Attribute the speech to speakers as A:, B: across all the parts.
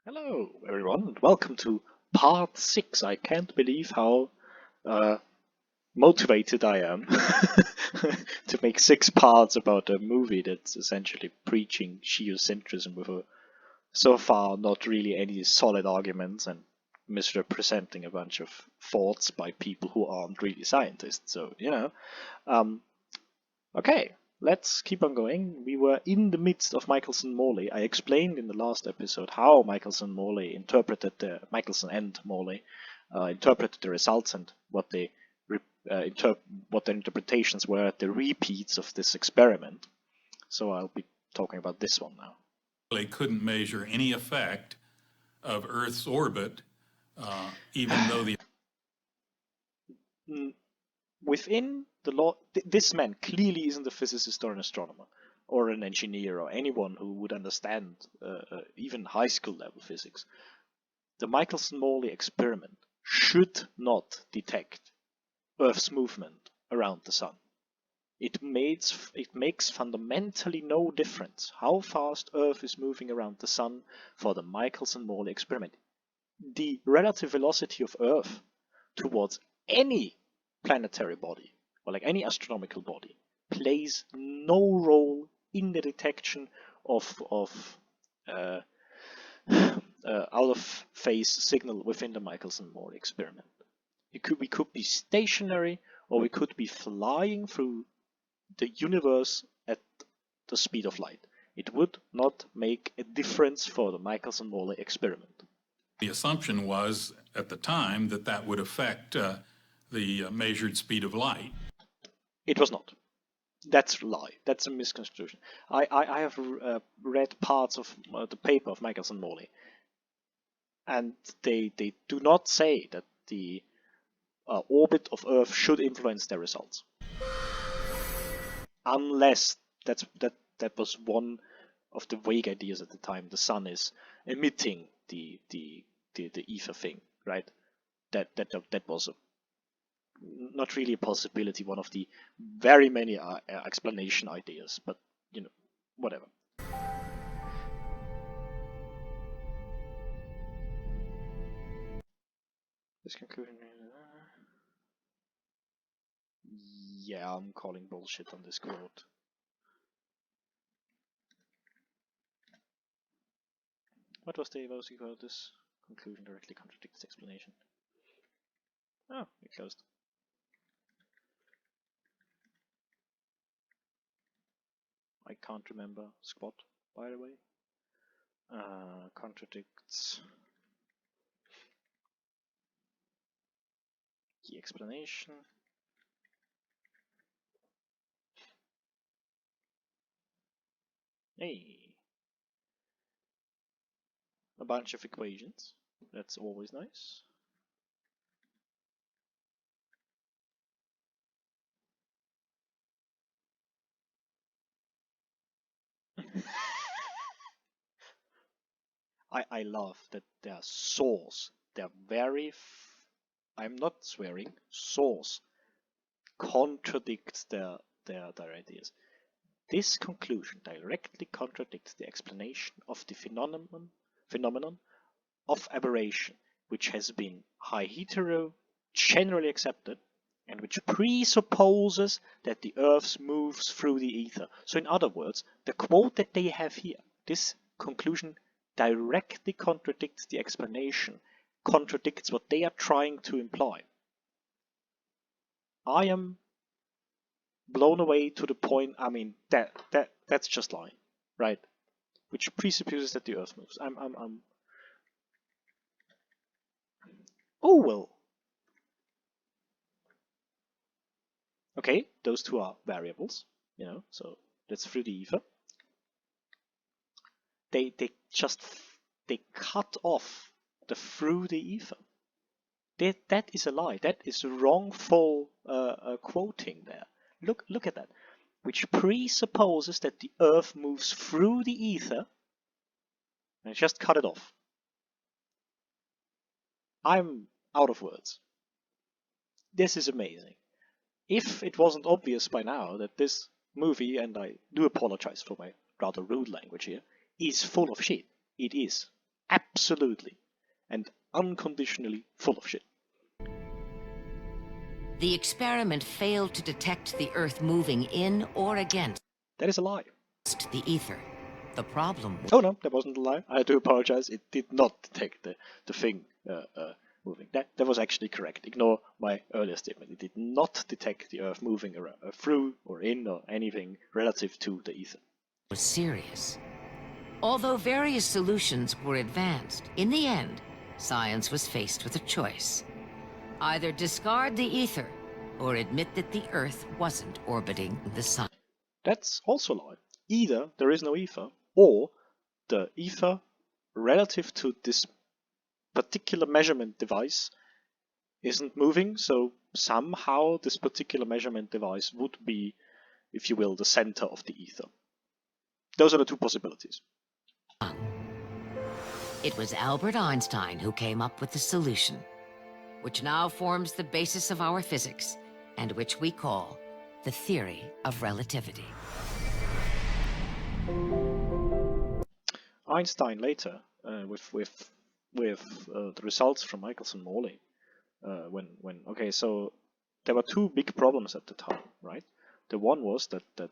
A: Hello, everyone, and welcome to part 6. I can't believe how motivated I am to make 6 parts about a movie that's essentially preaching geocentrism with so far not really any solid arguments and misrepresenting a bunch of thoughts by people who aren't really scientists. So, um, okay, let's keep on going. We were in the midst of Michelson-Morley. I explained in the last episode how Michelson-Morley interpreted the Michelson and Morley interpreted the results and what they what their interpretations were at the repeats of this experiment. So I'll be talking about this one now.
B: They couldn't measure any effect of Earth's orbit, even though the
A: within the law, this man clearly isn't a physicist or an astronomer or an engineer or anyone who would understand even high school level physics. The Michelson-Morley experiment should not detect Earth's movement around the sun. It makes fundamentally no difference how fast Earth is moving around the sun for the Michelson-Morley experiment. The relative velocity of Earth towards any planetary body, or like any astronomical body, plays no role in the detection of out of phase signal within the Michelson-Morley experiment. We could be stationary, or we could be flying through the universe at the speed of light. It would not make a difference for the Michelson-Morley experiment.
B: the assumption was at the time that that would affect the measured speed of light.
A: It was not. That's a lie. That's a misconstruction. I have read parts of the paper of Michelson-Morley, and they do not say that the orbit of Earth should influence their results, unless that was one of the vague ideas at the time. The sun is emitting the ether thing, right? That was not really a possibility. One of the very many explanation ideas, but whatever. This conclusion. Yeah, I'm calling bullshit on this quote. What was the most about this conclusion directly contradicts explanation? Oh, it closed. I can't remember squat, by the way. Contradicts the explanation. Hey, a bunch of equations. That's always nice. I love that their source, their very, I'm not swearing, source contradicts their ideas. This conclusion directly contradicts the explanation of the phenomenon of aberration, which has been hetero generally accepted, and which presupposes that the Earth moves through the ether. So in other words, the quote that they have here, this conclusion directly contradicts the explanation, contradicts what they are trying to imply. I am blown away to the point. I mean, that's just lying, right? Which presupposes that the Earth moves. Oh well. Okay, those two are variables, so that's through the ether. They cut off the through the ether. That is a lie. That is wrongful quoting there. Look at that, which presupposes that the Earth moves through the ether, and just cut it off. I'm out of words. This is amazing. If it wasn't obvious by now that this movie, and I do apologize for my rather rude language here, is full of shit. It is. absolutely and unconditionally full of shit.
C: The experiment failed to detect the Earth moving in or against
A: That is a lie.
C: the ether. The problem
A: Oh no, that wasn't a lie. I do apologize. It did not detect the thing moving. That was actually correct. Ignore my earlier statement. It did not detect the Earth moving around, through or in or anything relative to the ether.
C: was serious. Although various solutions were advanced, in the end, science was faced with a choice. Either discard the ether or admit that the Earth wasn't orbiting the sun.
A: That's also a lie. Either there is no ether, or the ether relative to this particular measurement device isn't moving, so somehow this particular measurement device would be, if you will, the center of the ether. Those are the two possibilities.
C: It was Albert Einstein who came up with the solution, which now forms the basis of our physics, and which we call the theory of relativity.
A: Einstein later, with the results from Michelson-Morley, so there were two big problems at the time, right? The one was that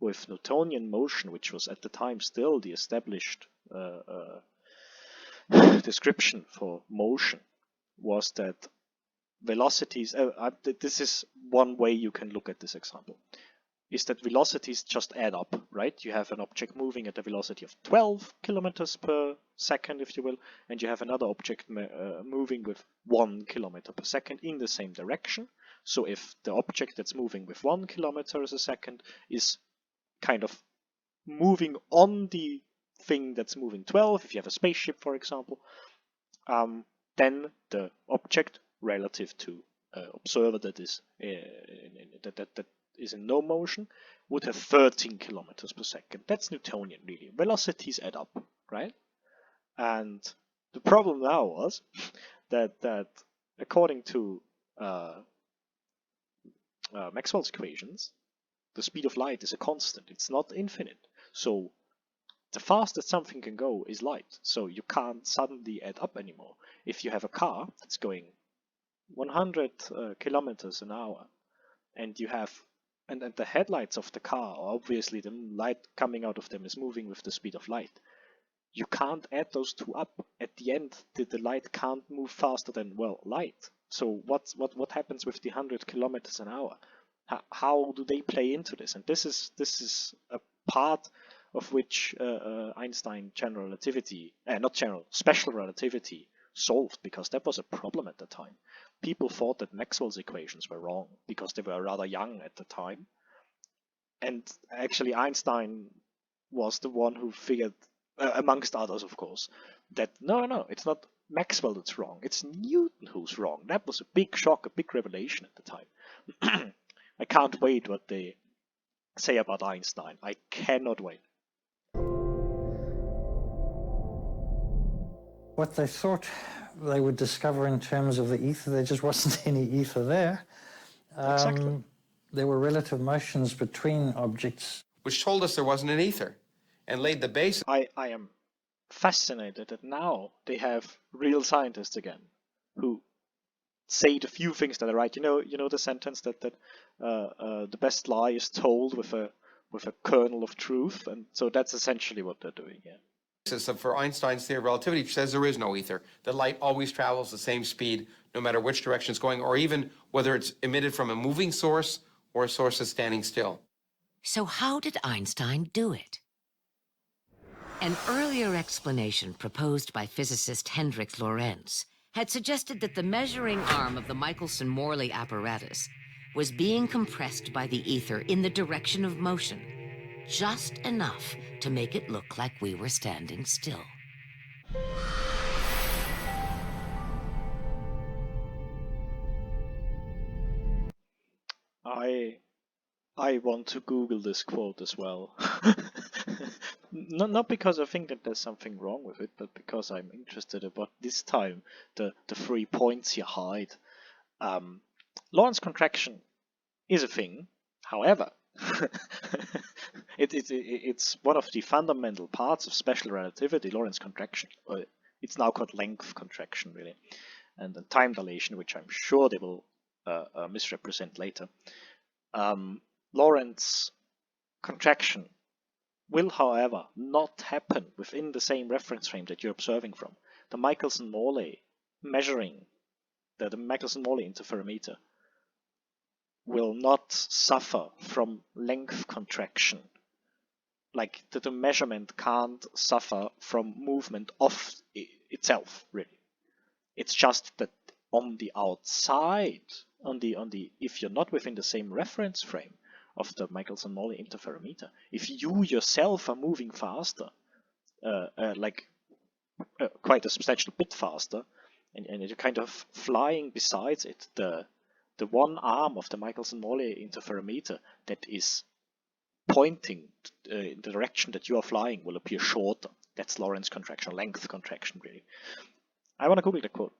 A: with Newtonian motion, which was at the time still the established description for motion, was that velocities. This is one way you can look at this example. Is that velocities just add up, right? You have an object moving at a velocity of 12 kilometers per second, if you will, and you have another object moving with 1 kilometer per second in the same direction. So if the object that's moving with 1 kilometer a second is kind of moving on the thing that's moving 12, if you have a spaceship, for example, then the object relative to observer that is that is in no motion would have 13 kilometers per second. That's Newtonian, really. Velocities add up, right? And the problem now was that according to Maxwell's equations, the speed of light is a constant. It's not infinite. So the fastest something can go is light. So you can't suddenly add up anymore. If you have a car that's going 100 kilometers an hour, and you have and the headlights of the car, obviously the light coming out of them is moving with the speed of light. You can't add those two up. At the end, the light can't move faster than, well, light. So what happens with the 100 kilometers an hour? How do they play into this? And this is a part of which Einstein special relativity solved, because that was a problem at the time. People thought that Maxwell's equations were wrong because they were rather young at the time. And actually Einstein was the one who figured, amongst others of course, that no, it's not Maxwell that's wrong, it's Newton who's wrong. That was a big shock, a big revelation at the time. I can't wait what they say about Einstein. I cannot wait.
D: What they thought they would discover in terms of the ether, there just wasn't any ether there.
A: Exactly.
D: There were relative motions between objects.
E: Which told us there wasn't an ether and laid the basis.
A: I am fascinated that now they have real scientists again who say the few things that are right. You know the sentence that the best lie is told with a kernel of truth, and so that's essentially what they're doing. Yeah.
E: For Einstein's theory of relativity, which says there is no ether. That light always travels the same speed, no matter which direction it's going, or even whether it's emitted from a moving source or a source that's standing still.
C: So how did Einstein do it? An earlier explanation proposed by physicist Hendrik Lorentz had suggested that the measuring arm of the Michelson-Morley apparatus was being compressed by the ether in the direction of motion, just enough to make it look like we were standing still.
A: I want to Google this quote as well. Not because I think that there's something wrong with it, but because I'm interested about this time the 3 points you hide. Lorentz contraction is a thing. However, it's one of the fundamental parts of special relativity, Lorentz contraction. it's now called length contraction, really, and then time dilation, which I'm sure they will misrepresent later. Lorentz contraction will, however, not happen within the same reference frame that you're observing from. The Michelson-Morley measuring, the Michelson-Morley interferometer will not suffer from length contraction. Like the measurement can't suffer from movement of itself, really. It's just that on the outside, if you're not within the same reference frame of the Michelson-Morley interferometer, if you yourself are moving faster, quite a substantial bit faster, and you're kind of flying besides it, the one arm of the Michelson-Morley interferometer that is pointing in the direction that you are flying will appear shorter. That's Lorentz contraction, length contraction, really. I want to Google the quote.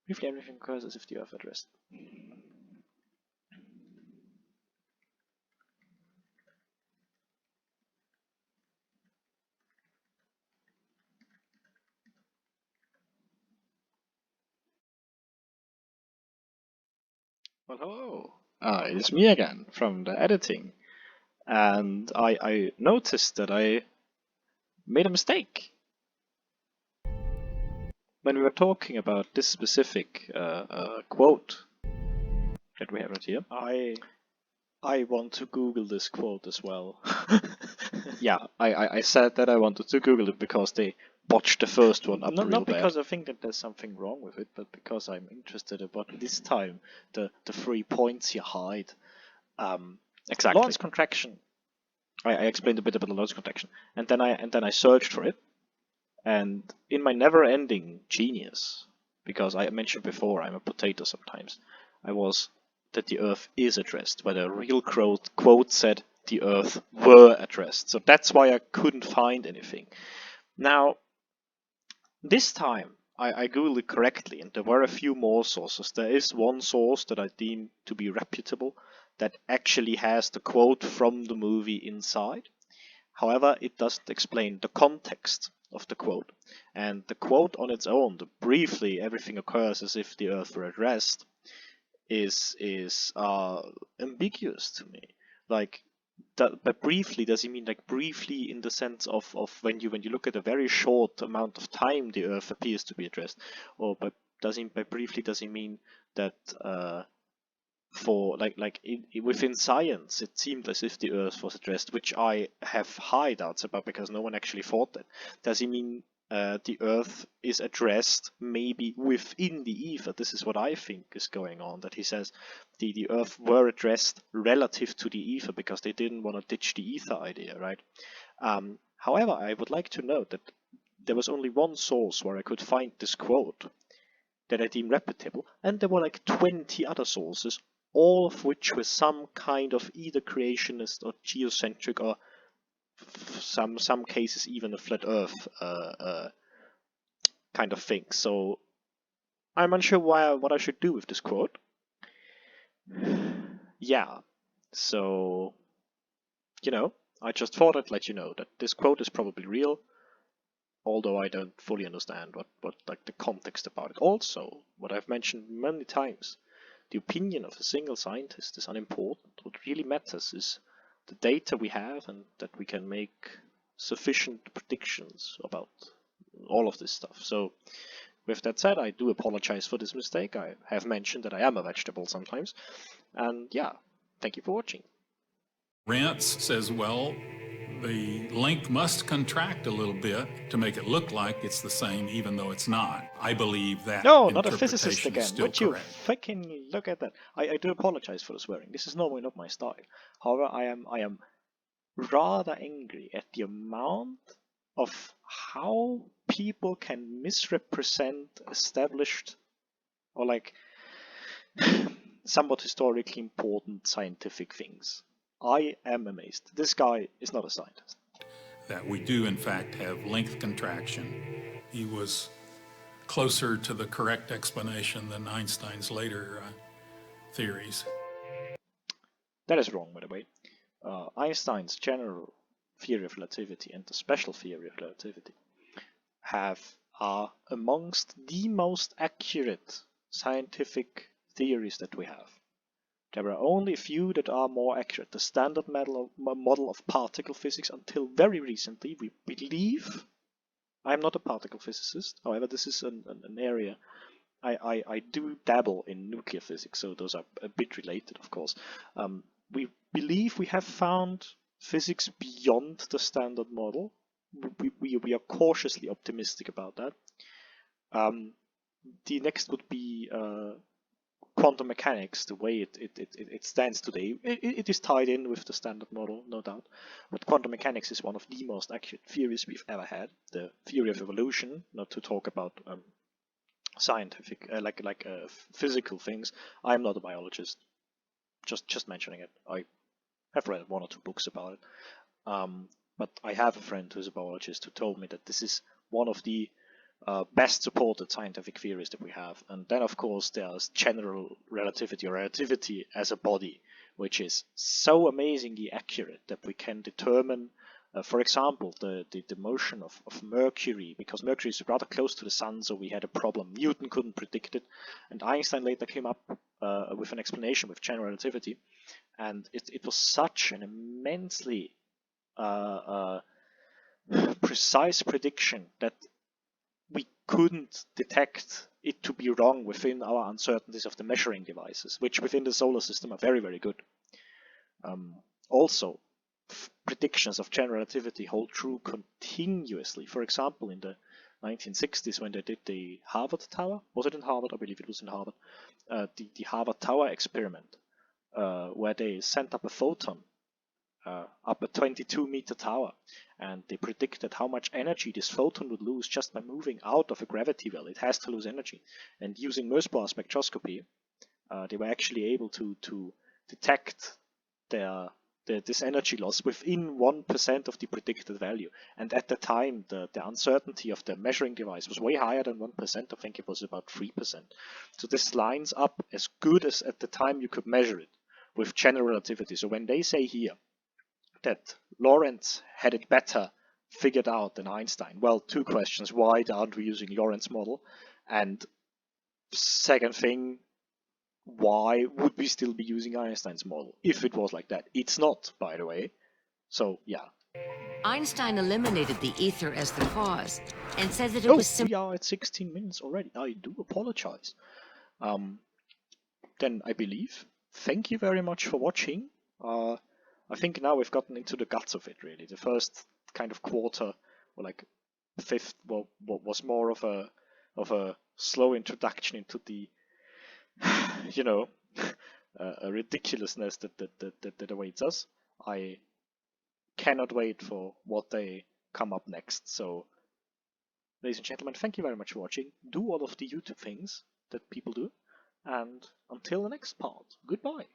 A: Briefly, everything occurs as if the Earth at rest. Well, hello. It is me again from the editing. And I noticed that I made a mistake. When we were talking about this specific quote that we have right here, I want to Google this quote as well. Yeah, I said that I wanted to Google it because they botched the first one up not because I think that there's something wrong with it, but because I'm interested about this time the 3 points you hide. Exactly. Lorentz contraction. I explained a bit about the Lorentz contraction, and then I searched for it, and in my never-ending genius, because I mentioned before I'm a potato sometimes, I was that the Earth is at rest, where the real quote said the Earth were at rest. So that's why I couldn't find anything. Now, this time I Googled it correctly, and there were a few more sources. There is one source that I deem to be reputable that actually has the quote from the movie inside. However, it doesn't explain the context of the quote. And the quote on its own, the briefly everything occurs as if the Earth were at rest, is ambiguous to me. Like, but briefly, does he mean like briefly in the sense of when you look at a very short amount of time the Earth appears to be at rest, or by briefly does he mean that for within science it seemed as if the Earth was at rest, which I have high doubts about because no one actually thought that. Does he mean the Earth is at rest maybe within the ether? This is what I think is going on, that he says the Earth were at rest relative to the ether because they didn't want to ditch the ether idea, right? However, I would like to note that there was only one source where I could find this quote that I deem reputable, and there were like 20 other sources, all of which were some kind of either creationist or geocentric or some cases even a flat Earth kind of thing. So I'm unsure what I should do with this quote. Yeah, so I just thought I'd let you know that this quote is probably real, although I don't fully understand what like the context about it. Also, what I've mentioned many times, the opinion of a single scientist is unimportant. What really matters is the data we have and that we can make sufficient predictions about all of this stuff. So with that said, I do apologize for this mistake. I have mentioned that I am a vegetable sometimes. And yeah, thank you for watching.
B: Rentz says, well, the length must contract a little bit to make it look like it's the same, even though it's not. I believe that
A: No, not a physicist
B: interpretation is
A: again.
B: still
A: Would you
B: correct.
A: fucking look at that? I do apologize for the swearing. This is normally not my style. However, I am rather angry at the amount of how people can misrepresent established or like somewhat historically important scientific things. I am amazed. This guy is not a scientist.
B: That we do, in fact, have length contraction. He was closer to the correct explanation than Einstein's later theories.
A: That is wrong, by the way. Einstein's general theory of relativity and the special theory of relativity have are amongst the most accurate scientific theories that we have. There are only a few that are more accurate. The standard model of particle physics, until very recently, we believe. I'm not a particle physicist, however, this is an area I do dabble in nuclear physics, so those are a bit related, of course. We believe we have found physics beyond the standard model. We are cautiously optimistic about that. The next would be quantum mechanics, the way it stands today. It is tied in with the standard model, no doubt. But quantum mechanics is one of the most accurate theories we've ever had. The theory of evolution, not to talk about scientific, physical things. I'm not a biologist. Just mentioning it. I have read 1 or 2 books about it. But I have a friend who's a biologist who told me that this is one of the best supported scientific theories that we have. And then, of course, there's general relativity, or relativity as a body, which is so amazingly accurate that we can determine, for example, the motion of Mercury, because Mercury is rather close to the Sun, so we had a problem. Newton couldn't predict it, and Einstein later came up with an explanation with general relativity, and it was such an immensely precise prediction that we couldn't detect it to be wrong within our uncertainties of the measuring devices, which within the solar system are very, very good. Also, predictions of general relativity hold true continuously. For example, in the 1960s, when they did the Harvard Tower, was it in Harvard? I believe it was in Harvard. The Harvard Tower experiment, where they sent up a photon up a 22-meter tower, and they predicted how much energy this photon would lose just by moving out of a gravity well. It has to lose energy. And using Mössbauer spectroscopy, they were actually able to detect this energy loss within 1% of the predicted value. And at the time, the uncertainty of the measuring device was way higher than 1%. I think it was about 3%. So this lines up as good as at the time you could measure it with general relativity. So when they say here that Lorentz had it better figured out than Einstein, well, 2 questions. Why aren't we using Lorentz model? And second thing, why would we still be using Einstein's model if it was like that? It's not, by the way. So, yeah.
C: Einstein eliminated the ether as the cause and said that it was
A: we are at 16 minutes already. I do apologize. Then I believe, thank you very much for watching. I think now we've gotten into the guts of it, really. The first kind of quarter, or like fifth, was more of a slow introduction into the, a ridiculousness that awaits us. I cannot wait for what they come up next. So, ladies and gentlemen, thank you very much for watching. Do all of the YouTube things that people do, and until the next part, goodbye.